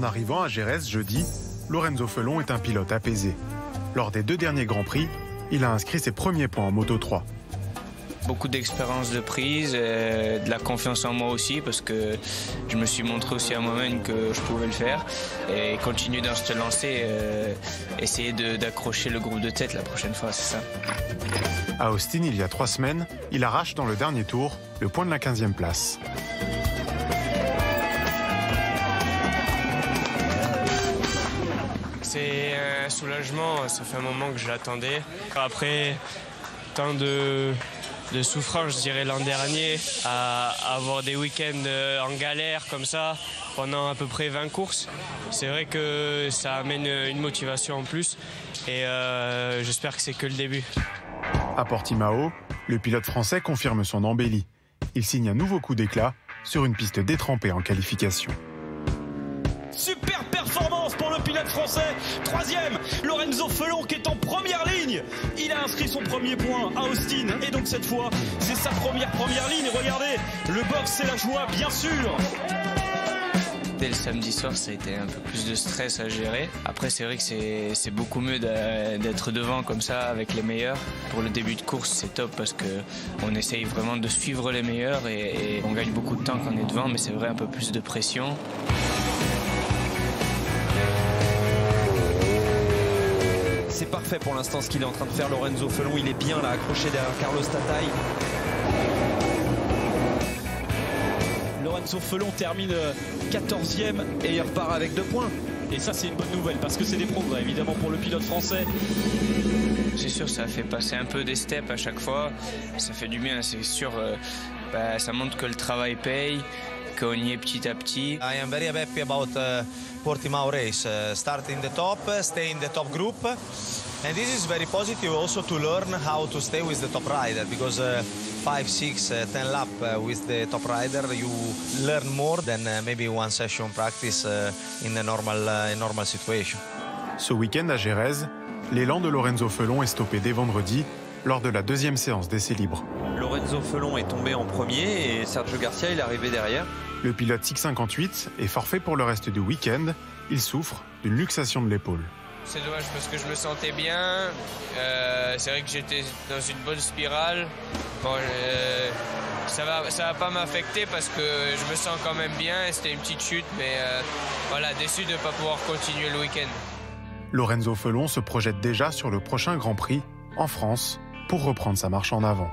arrivant à Jerez jeudi, Lorenzo Felon est un pilote apaisé. Lors des 2 derniers Grands Prix, il a inscrit ses premiers points en Moto 3. Beaucoup d'expérience de prise, de la confiance en moi aussi parce que je me suis montré aussi à moi-même que je pouvais le faire et continuer dans cette lancée, essayer d'accrocher le groupe de tête la prochaine fois, c'est ça. À Austin, il y a 3 semaines, il arrache dans le dernier tour le point de la 15e place. C'est un soulagement, ça fait un moment que je l'attendais. Après tant de souffrance, je dirais, l'an dernier, à avoir des week-ends en galère comme ça pendant à peu près 20 courses. C'est vrai que ça amène une motivation en plus et j'espère que c'est que le début. À Portimao, le pilote français confirme son embellie. Il signe un nouveau coup d'éclat sur une piste détrempée en qualification. Super performance pour le pilote français. 3e, Lorenzo Felon qui est en première ligne. Il a inscrit son premier point à Austin. Et donc cette fois, c'est sa première ligne. Regardez, le box, c'est la joie, bien sûr. Dès le samedi soir, ça a été un peu plus de stress à gérer. Après, c'est vrai que c'est beaucoup mieux d'être devant comme ça avec les meilleurs. Pour le début de course, c'est top parce qu'on essaye vraiment de suivre les meilleurs et on gagne beaucoup de temps quand on est devant, mais c'est vrai un peu plus de pression. C'est parfait pour l'instant ce qu'il est en train de faire, Lorenzo Felon. Il est bien là, accroché derrière Carlos Tataï. Lorenzo Felon termine 14e Et il repart avec 2 points. et ça c'est une bonne nouvelle parce que c'est des progrès évidemment pour le pilote français. C'est sûr, ça fait passer un peu des steps à chaque fois. Ça fait du bien, c'est sûr. Ça montre que le travail paye, qu'on y est petit à petit. I am very happy about Portimao race. Start in the top, stay in the top group. And this is very positive also to learn how to stay with the top rider because 5, 6, 10 laps with the top rider, you learn more than maybe one session practice in a normal situation. Ce week-end à Jerez, l'élan de Lorenzo Felon est stoppé dès vendredi lors de la 2e séance d'essai libre. Lorenzo Felon est tombé en premier et Sergio Garcia il est arrivé derrière. Le pilote 658 est forfait pour le reste du week-end. Il souffre d'une luxation de l'épaule. C'est dommage parce que je me sentais bien. C'est vrai que j'étais dans une bonne spirale. Bon, ça va pas m'affecter parce que je me sens quand même bien. C'était une petite chute, mais voilà, déçu de ne pas pouvoir continuer le week-end. Lorenzo Felon se projette déjà sur le prochain Grand Prix en France pour reprendre sa marche en avant.